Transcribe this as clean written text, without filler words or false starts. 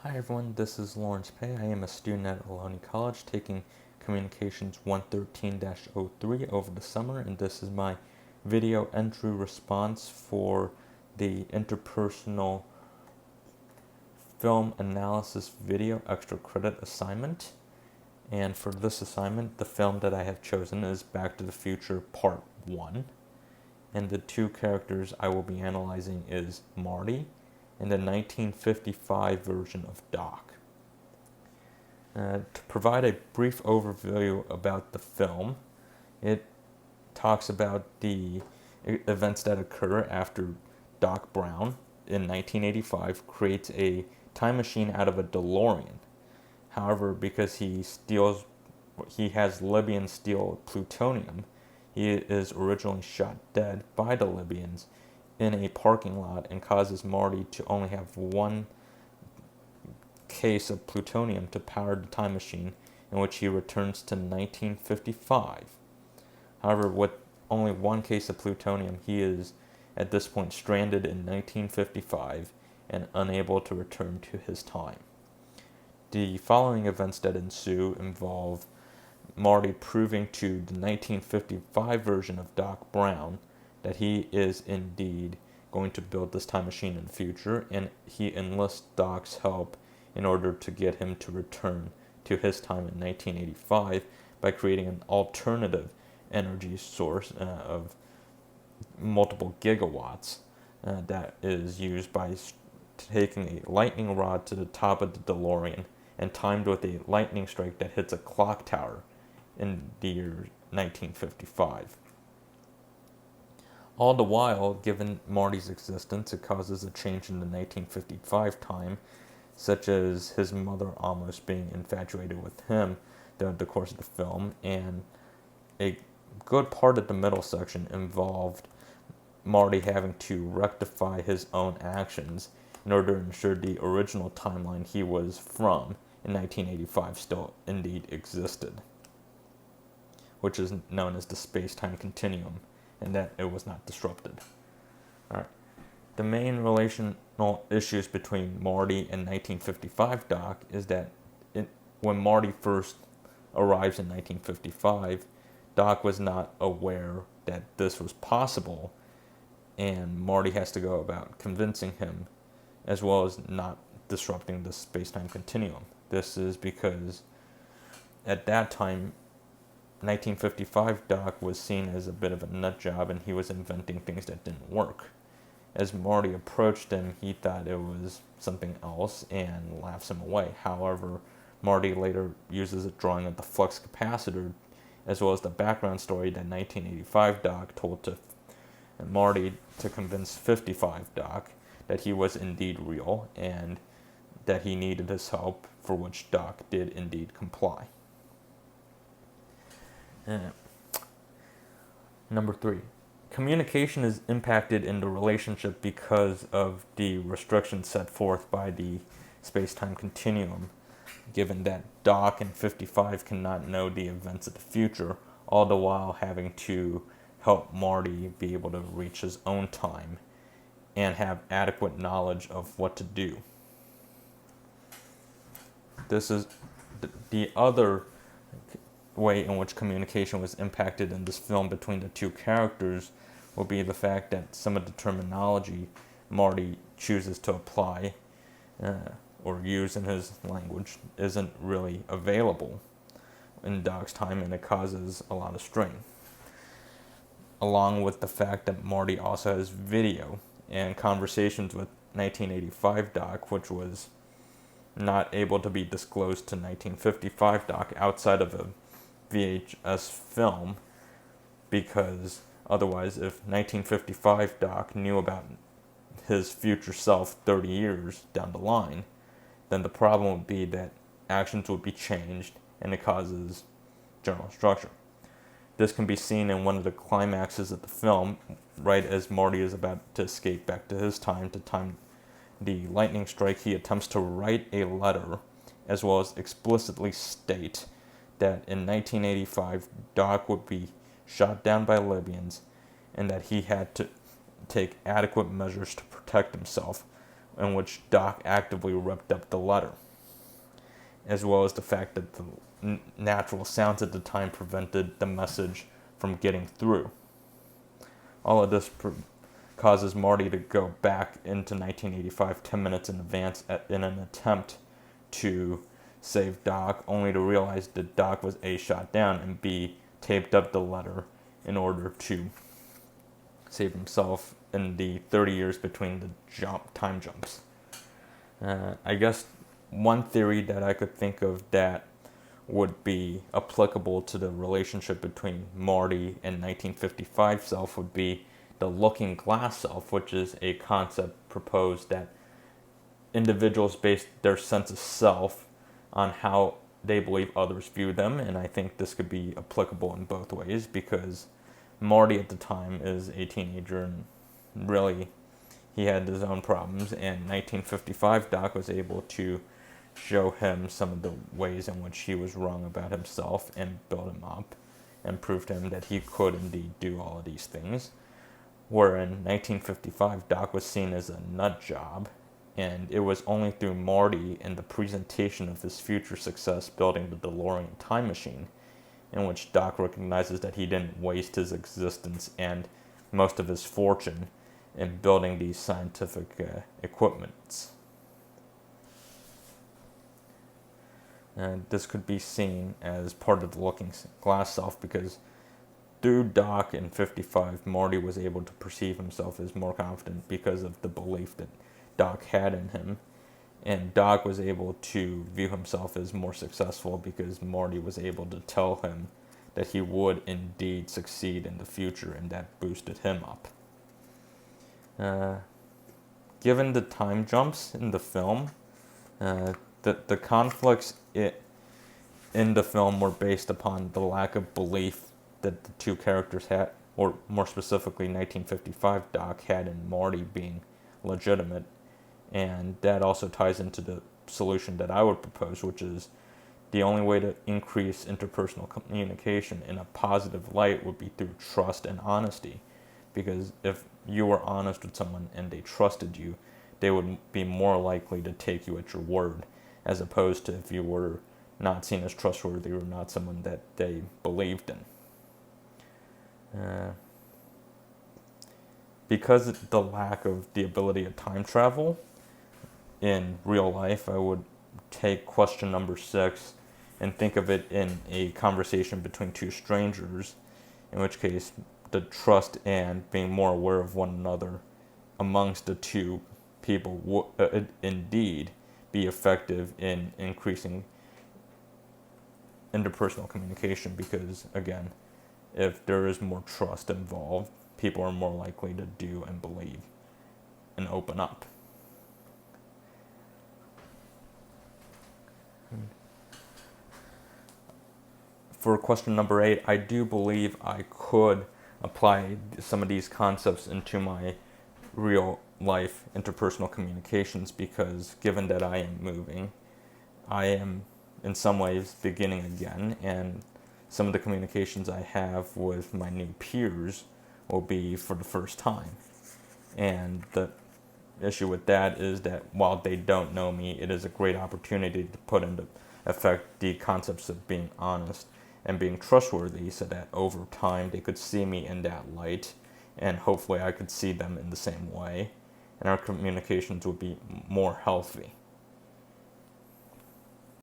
Hi everyone, this is Lawrence Pei. I am a student at Ohlone College taking Communications 113-03 over the summer, and this is my video entry response for the Interpersonal Film Analysis Video Extra Credit assignment. And for this assignment, the film that I have chosen is Back to the Future Part 1. And the two characters I will be analyzing is Marty and the 1955 version of Doc. To provide a brief overview about the film, it talks about the events that occur after Doc Brown in 1985 creates a time machine out of a DeLorean. However, because he has Libyans steal plutonium, he is originally shot dead by the Libyans in a parking lot and causes Marty to only have one case of plutonium to power the time machine, in which he returns to 1955. However, with only one case of plutonium, he is at this point stranded in 1955 and unable to return to his time. The following events that ensue involve Marty proving to the 1955 version of Doc Brown that he is indeed going to build this time machine in the future, and he enlists Doc's help in order to get him to return to his time in 1985 by creating an alternative energy source of multiple gigawatts that is used by taking a lightning rod to the top of the DeLorean and timed with a lightning strike that hits a clock tower in the year 1955. All the while, given Marty's existence, it causes a change in the 1955 time, such as his mother almost being infatuated with him throughout the course of the film, and a good part of the middle section involved Marty having to rectify his own actions in order to ensure the original timeline he was from in 1985 still indeed existed, which is known as the space-time continuum, and that it was not disrupted. Alright. The main relational issues between Marty and 1955 Doc is that when Marty first arrives in 1955, Doc was not aware that this was possible, and Marty has to go about convincing him, as well as not disrupting the space-time continuum. This is because at that time, 1955 Doc was seen as a bit of a nut job, and he was inventing things that didn't work. As Marty approached him, he thought it was something else and laughs him away. However, Marty later uses a drawing of the flux capacitor, as well as the background story that 1985 Doc told to Marty to convince 55 Doc that he was indeed real and that he needed his help, for which Doc did indeed comply. Number 3. Communication is impacted in the relationship because of the restrictions set forth by the space-time continuum, given that Doc and 55 cannot know the events of the future, all the while having to help Marty be able to reach his own time and have adequate knowledge of what to do. This is the other way in which communication was impacted in this film between the two characters will be the fact that some of the terminology Marty chooses to apply or use in his language isn't really available in Doc's time, and it causes a lot of strain. Along with the fact that Marty also has video and conversations with 1985 Doc, which was not able to be disclosed to 1955 Doc outside of a VHS film, because otherwise, if 1955 Doc knew about his future self 30 years down the line, then the problem would be that actions would be changed and it causes general structure. This can be seen in one of the climaxes of the film, right as Marty is about to escape back to his time to time the lightning strike. He attempts to write a letter, as well as explicitly state that in 1985 Doc would be shot down by Libyans and that he had to take adequate measures to protect himself, in which Doc actively ripped up the letter, as well as the fact that the natural sounds at the time prevented the message from getting through. All of this causes Marty to go back into 1985 10 minutes in advance in an attempt to save Doc, only to realize that Doc was A, shot down, and B, taped up the letter in order to save himself in the 30 years between the time jumps. I guess one theory that I could think of that would be applicable to the relationship between Marty and 1955 self would be the looking glass self, which is a concept proposed that individuals base their sense of self on how they believe others view them, and I think this could be applicable in both ways, because Marty at the time is a teenager and really he had his own problems, and 1955 Doc was able to show him some of the ways in which he was wrong about himself and build him up and prove to him that he could indeed do all of these things. Where in 1955 Doc was seen as a nut job, and it was only through Marty and the presentation of his future success building the DeLorean time machine, in which Doc recognizes that he didn't waste his existence and most of his fortune in building these scientific equipments. And this could be seen as part of the looking glass self, because through Doc in 55, Marty was able to perceive himself as more confident because of the belief that Doc had in him, and Doc was able to view himself as more successful because Marty was able to tell him that he would indeed succeed in the future, and that boosted him up. Given the time jumps in the film, the conflicts in the film were based upon the lack of belief that the two characters had, or more specifically 1955 Doc had in Marty being legitimate, and that also ties into the solution that I would propose, which is the only way to increase interpersonal communication in a positive light would be through trust and honesty, because if you were honest with someone and they trusted you, they would be more likely to take you at your word, as opposed to if you were not seen as trustworthy or not someone that they believed in. Because of the lack of the ability of time travel in real life, I would take question number 6 and think of it in a conversation between two strangers, in which case the trust and being more aware of one another amongst the two people would indeed be effective in increasing interpersonal communication, because again, if there is more trust involved, people are more likely to do and believe and open up. For question number 8, I do believe I could apply some of these concepts into my real life interpersonal communications, because given that I am moving, I am in some ways beginning again, and some of the communications I have with my new peers will be for the first time. And the issue with that is that while they don't know me, it is a great opportunity to put into effect the concepts of being honest and being trustworthy, so that over time they could see me in that light, and hopefully I could see them in the same way, and our communications would be more healthy.